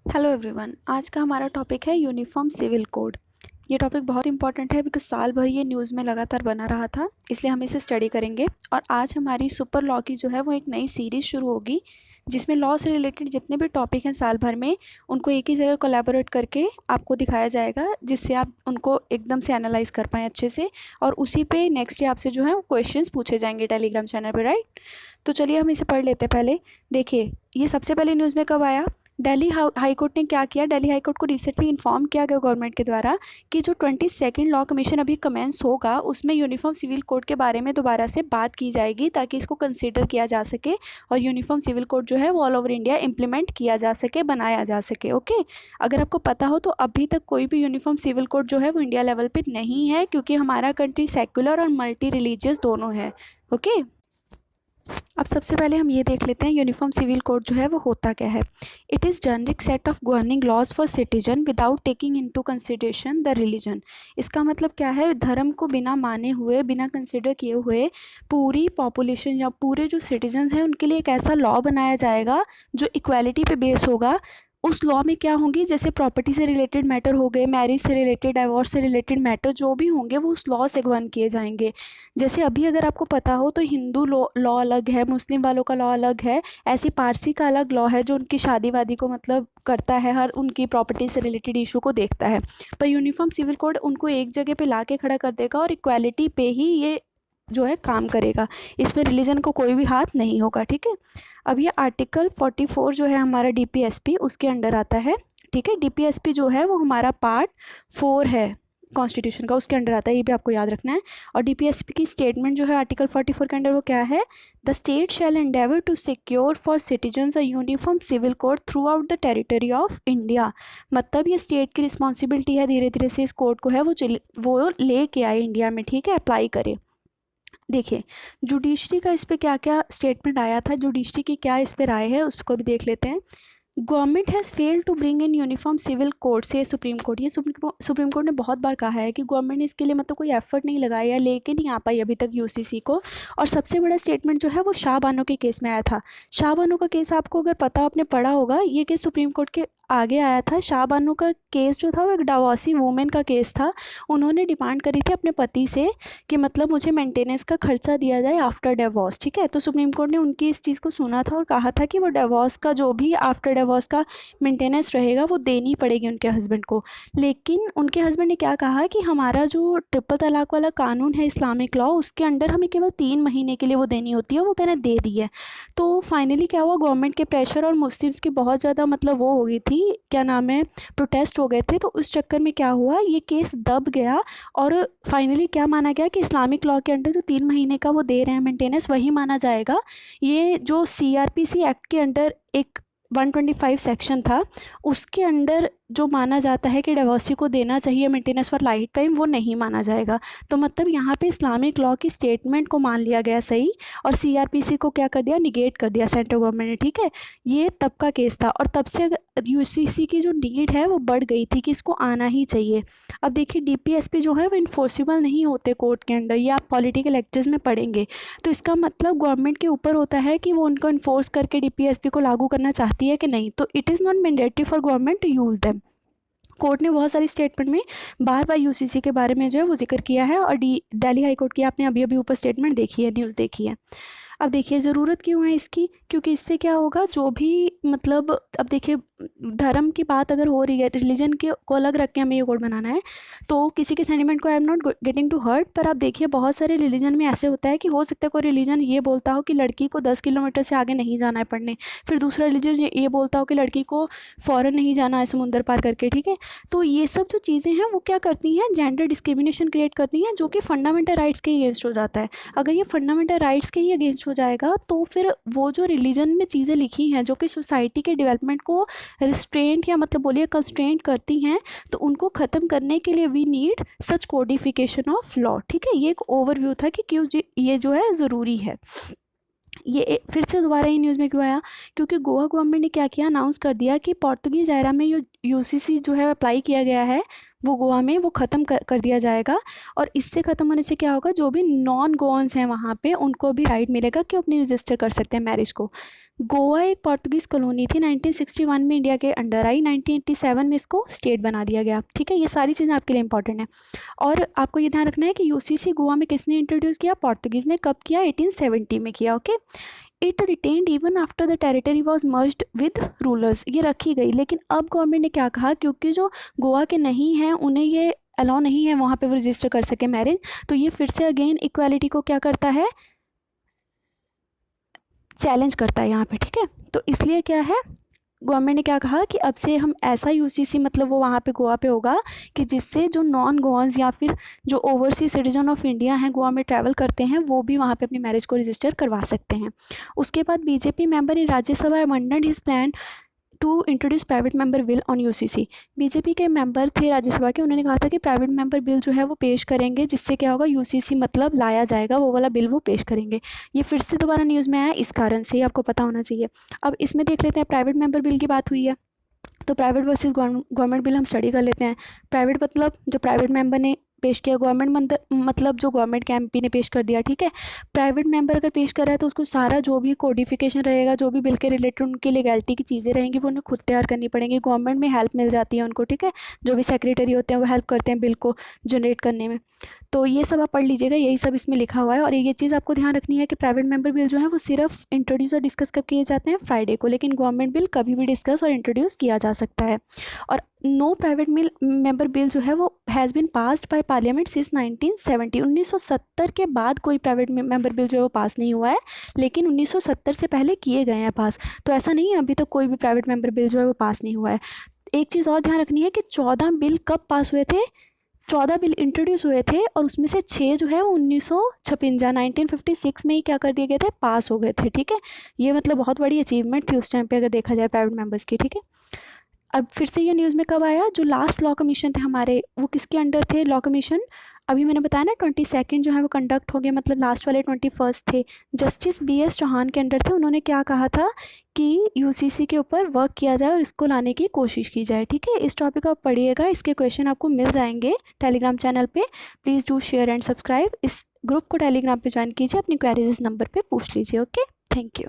Hello everyone, आज का हमारा टॉपिक है यूनिफॉर्म सिविल कोड। ये टॉपिक बहुत इंपॉर्टेंट है बिकॉज साल भर ये न्यूज़ में लगातार बना रहा था, इसलिए हम इसे स्टडी करेंगे। और आज हमारी सुपर लॉ की जो है वो एक नई सीरीज़ शुरू होगी, जिसमें लॉ से रिलेटेड जितने भी टॉपिक हैं साल भर में, उनको एक ही जगह कोलैबोरेट करके आपको दिखाया जाएगा, जिससे आप उनको एकदम से एनालाइज कर पाएँ अच्छे से। और उसी पे नेक्स्ट डे आपसे जो है वो क्वेश्चंस पूछे जाएंगे टेलीग्राम चैनल पे, राइट। तो चलिए हम इसे पढ़ लेते हैं। पहले देखिए, ये सबसे पहले न्यूज़ में कब आया। दिल्ली हाई कोर्ट ने क्या किया, दिल्ली हाई कोर्ट को रिसेंटली इन्फॉर्म किया गया गवर्नमेंट के द्वारा कि जो 22nd लॉ कमीशन अभी कमेंस होगा, उसमें यूनिफॉर्म सिविल कोड के बारे में दोबारा से बात की जाएगी, ताकि इसको कंसीडर किया जा सके और यूनिफॉर्म सिविल कोड जो है वो ऑल ओवर इंडिया इम्प्लीमेंट किया जा सके, बनाया जा सके। ओके, अगर आपको पता हो तो अभी तक कोई भी यूनिफॉर्म सिविल कोड जो है वो इंडिया लेवल पर नहीं है, क्योंकि हमारा कंट्री सेक्युलर और मल्टी रिलीजियस दोनों है। ओके, अब सबसे पहले हम ये देख लेते हैं यूनिफॉर्म सिविल कोड जो है वो होता क्या है। It is generic set of governing laws for citizen without taking into consideration the religion. इसका मतलब क्या है, धर्म को बिना माने हुए, बिना कंसिडर किए हुए पूरी पॉपुलेशन या पूरे जो सिटीजन हैं उनके लिए एक ऐसा लॉ बनाया जाएगा जो इक्वालिटी पे बेस होगा। उस लॉ में क्या होंगी, जैसे प्रॉपर्टी से रिलेटेड मैटर हो गए, मैरिज से रिलेटेड, डाइवोर्स से रिलेटेड मैटर जो भी होंगे वो उस लॉ से गवर्न किए जाएंगे। जैसे अभी अगर आपको पता हो तो हिंदू लॉ अलग है, मुस्लिम वालों का लॉ अलग है, ऐसे पारसी का अलग लॉ है जो उनकी शादी वादी को मतलब करता है, हर उनकी प्रॉपर्टी से रिलेटेड इशू को देखता है। पर यूनिफॉर्म सिविल कोड उनको एक जगह पे ला के खड़ा कर देगा और इक्वालिटी पे ही ये जो है काम करेगा, इसमें रिलीजन को कोई भी हाथ नहीं होगा। ठीक है, अब ये आर्टिकल 44 जो है हमारा डीपीएसपी उसके अंडर आता है। ठीक है, डीपीएसपी जो है वो हमारा पार्ट 4 है कॉन्स्टिट्यूशन का, उसके अंडर आता है, ये भी आपको याद रखना है। और डीपीएसपी की स्टेटमेंट जो है आर्टिकल 44 के अंडर वो क्या है, the state shall endeavour to secure for citizens a uniform civil code throughout the territory of India. मतलब ये स्टेट की रिस्पॉन्सिबिलिटी है धीरे धीरे से इस कोड को है वो लेके आए इंडिया में। ठीक है, अप्लाई करे। देखिए, जुडिशरी का इस पे क्या क्या स्टेटमेंट आया था, जुडिशरी की क्या इस पे राय है, उसको भी देख लेते हैं। Government has failed to bring in uniform civil code से सुप्रीम कोर्ट। ये सुप्रीम कोर्ट ने बहुत बार कहा है कि गवर्नमेंट ने इसके लिए मतलब कोई एफर्ट नहीं लगाया या लेके नहीं आ पाई अभी तक यूसीसी को। और सबसे बड़ा स्टेटमेंट जो है वो शाह बानो के केस में आया था। शाह बानो का केस आपको अगर पता हो, आपने पढ़ा होगा, ये केस सुप्रीम कोर्ट के आगे आया था। शाह बानो का केस जो था वो एक डावासी वूमेन का केस था। उन्होंने डिमांड करी थी अपने पति से कि मतलब मुझे मेंटेनेंस का खर्चा दिया जाए आफ्टर डिवोर्स। ठीक है, तो सुप्रीम कोर्ट ने उनकी इस चीज़ को सुना था और कहा था कि वो डिवोर्स का जो भी आफ्टर डिवोर्स का मेंटेनेंस रहेगा वो देनी पड़ेगी उनके हस्बैंड को। लेकिन उनके हस्बैंड ने क्या कहा कि हमारा जो ट्रिपल तलाक वाला कानून है इस्लामिक लॉ, उसके अंडर हमें केवल 3 महीने के लिए वो देनी होती है, वो मैंने दे दी है। तो फाइनली क्या हुआ, गवर्नमेंट के प्रेशर और मुस्लिम्स की बहुत ज़्यादा मतलब वो हो गई थी, क्या नाम है, प्रोटेस्ट हो गए थे। तो उस चक्कर में क्या हुआ, ये केस दब गया और फाइनली क्या माना गया कि इस्लामिक लॉ के अंडर जो 3 महीने का वो दे रहे हैं मेंटेनेंस, वही माना जाएगा। ये जो सीआरपीसी एक्ट के अंडर एक 125 सेक्शन था, उसके अंडर जो माना जाता है कि डिवोर्सी को देना चाहिए मेंटेनेंस फॉर लाइफ टाइम, वो नहीं माना जाएगा। तो मतलब यहाँ पे इस्लामिक लॉ की स्टेटमेंट को मान लिया गया सही, और सीआरपीसी को क्या कर दिया, निगेट कर दिया सेंट्रल गवर्नमेंट ने। ठीक है, ये तब का केस था और तब से यूसीसी की जो नीड है वो बढ़ गई थी कि इसको आना ही चाहिए। अब देखिए, डीपीएसपी जो है वो इन्फोर्सिबल नहीं होते कोर्ट के अंडर, ये आप पॉलिटिकल लेक्चर्स में पढ़ेंगे। तो इसका मतलब गवर्नमेंट के ऊपर होता है कि वो उनको इन्फोर्स करके डीपीएसपी को लागू करना चाहती है कि नहीं। तो it is not mandatory for government to use them. Court ने बहुत सारी स्टेटमेंट में बार बार यूसीसी के बारे में जो है वो जिक्र किया है। और दिल्ली हाई कोर्ट की आपने अभी अभी ऊपर स्टेटमेंट देखी है, न्यूज़ देखी है। अब देखिए, ज़रूरत क्यों है इसकी, क्योंकि इससे क्या होगा, जो भी मतलब अब देखिए, धर्म की बात अगर हो रही है, रिलीजन के को अलग रख के हमें ये कोड बनाना है, तो किसी के सेंटिमेंट को I am not getting to hurt, पर आप देखिए बहुत सारे रिलीजन में ऐसे होता है कि हो सकता है कोई रिलीजन ये बोलता हो कि लड़की को 10 किलोमीटर से आगे नहीं जाना है पढ़ने, फिर दूसरा रिलीजन ये बोलता हो कि लड़की को फ़ॉरन नहीं जाना है समुंदर पार करके। ठीक है, तो ये सब जो चीज़ें हैं वो क्या करती हैं, जेंडर डिस्क्रिमिनेशन क्रिएट करती हैं, जो कि फंडामेंटल राइट्स के अगेंस्ट हो जाता है। अगर ये फंडामेंटल राइट्स के ही अगेंस्ट हो जाएगा, तो फिर वो जो रिलीजन में चीज़ें लिखी हैं जो कि सोसाइटी के डेवलपमेंट को रिस्ट्रेंट या मतलब बोलिए कंस्ट्रेंट करती हैं, तो उनको ख़त्म करने के लिए we need such codification of law. ठीक है, ये एक ओवरव्यू था कि क्यों ये जो है ज़रूरी है। ये फिर से दोबारा ही न्यूज़ में क्यों आया, क्योंकि गोवा गवर्नमेंट ने क्या किया, अनाउंस कर दिया कि पोर्तुगीज़ एरा में यूसीसी जो है अप्लाई किया गया है वो गोवा में वो ख़त्म कर दिया जाएगा। और इससे ख़त्म होने से क्या होगा, जो भी नॉन गोवंस हैं वहाँ पे उनको भी राइट मिलेगा कि वो अपनी रजिस्टर कर सकते हैं मैरिज को। गोवा एक पोर्टुगीज़ कॉलोनी थी, 1961 में इंडिया के अंडर आई, 1987 में इसको स्टेट बना दिया गया। ठीक है, ये सारी चीज़ें आपके लिए इंपॉर्टेंट है। और आपको ये ध्यान रखना है कि यूसीसी गोवा में किसने इंट्रोड्यूस किया, पोर्टुगीज़ ने। कब किया, 1870 में किया। Okay, it retained even after the territory was merged with rulers, ये रखी गई। लेकिन अब गवर्नमेंट ने क्या कहा, क्योंकि जो गोवा के नहीं हैं उन्हें ये अलाउ नहीं है वहाँ पे वो रजिस्टर कर सके मैरिज, तो ये फिर से अगेन इक्वालिटी को क्या करता है, चैलेंज करता है यहाँ पे। ठीक है, तो इसलिए क्या है, गवर्नमेंट ने क्या कहा कि अब से हम ऐसा यूसीसी मतलब वो वहाँ पे गोवा पे होगा कि जिससे जो नॉन गोवान्स या फिर जो ओवरसीज सिटीजन ऑफ इंडिया हैं गोवा में ट्रैवल करते हैं वो भी वहाँ पे अपनी मैरिज को रजिस्टर करवा सकते हैं। उसके बाद BJP member in Rajya Sabha amended his plan to introduce private member bill on UCC. BJP के मेंबर थे राज्यसभा के, उन्होंने कहा था कि प्राइवेट मेंबर बिल जो है वो पेश करेंगे, जिससे क्या होगा, यूसीसी मतलब लाया जाएगा, वो वाला बिल वो पेश करेंगे। ये फिर से दोबारा न्यूज़ में आया, इस कारण से आपको पता होना चाहिए। अब इसमें देख लेते हैं, प्राइवेट मेंबर बिल की बात हुई है तो प्राइवेट वर्सेस गवर्नमेंट बिल हम स्टडी कर लेते हैं। प्राइवेट मतलब जो प्राइवेट मेंबर ने पेश किया, गवर्नमेंट मतलब जो गवर्नमेंट के एमपी ने पेश कर दिया। ठीक है, प्राइवेट मेंबर अगर पेश कर रहा है तो उसको सारा जो भी कोडिफिकेशन रहेगा, जो भी बिल के रिलेटेड उनकी लीगैलिटी की चीज़ें रहेंगी वो उन्हें खुद तैयार करनी पड़ेंगी। गवर्नमेंट में हेल्प मिल जाती है उनको। ठीक है, जो भी सेक्रेटरी होते हैं वो हेल्प करते हैं बिल को जनरेट करने में। तो ये सब आप पढ़ लीजिएगा, यही सब इसमें लिखा हुआ है। और ये चीज़ आपको ध्यान रखनी है कि प्राइवेट मेंबर बिल जो है वो सिर्फ इंट्रोड्यूस और डिस्कस कब किए जाते हैं, फ्राइडे को, लेकिन गवर्नमेंट बिल कभी भी डिस्कस और इंट्रोड्यूस किया जा सकता है। और नो प्राइवेट मेंबर बिल जो है वो has been passed by parliament since 1970। 1970 के बाद कोई प्राइवेट मेंबर बिल जो है वो पास नहीं हुआ है, लेकिन 1970 से पहले किए गए हैं पास। तो ऐसा नहीं है अभी तक कोई भी प्राइवेट मेंबर बिल जो है वो पास नहीं हुआ है। एक चीज़ और ध्यान रखनी है कि 14 बिल कब पास हुए थे, 14 बिल इंट्रोड्यूस हुए थे और उसमें से 6 जो है वो 1956 1956 में ही क्या कर दिए गए थे, पास हो गए थे। ठीक है, ये मतलब बहुत बड़ी अचीवमेंट थी उस टाइम पे अगर देखा जाए प्राइवेट मेंबर्स की। ठीक है, अब फिर से ये न्यूज़ में कब आया, जो लास्ट लॉ कमीशन थे हमारे वो किसके अंडर थे, लॉ कमीशन अभी मैंने बताया ना 22 जो है वो कंडक्ट हो गया, मतलब लास्ट वाले 21 थे, जस्टिस BS चौहान के अंडर थे। उन्होंने क्या कहा था कि यूसीसी के ऊपर वर्क किया जाए और इसको लाने की कोशिश की जाए। ठीक है, इस टॉपिक को आप पढ़िएगा, इसके क्वेश्चन आपको मिल जाएंगे टेलीग्राम चैनल पे। Please do share and subscribe. इस ग्रुप को टेलीग्राम पे ज्वाइन कीजिए, अपनी क्वेरीज इस नंबर पे पूछ लीजिए। Okay, thank you.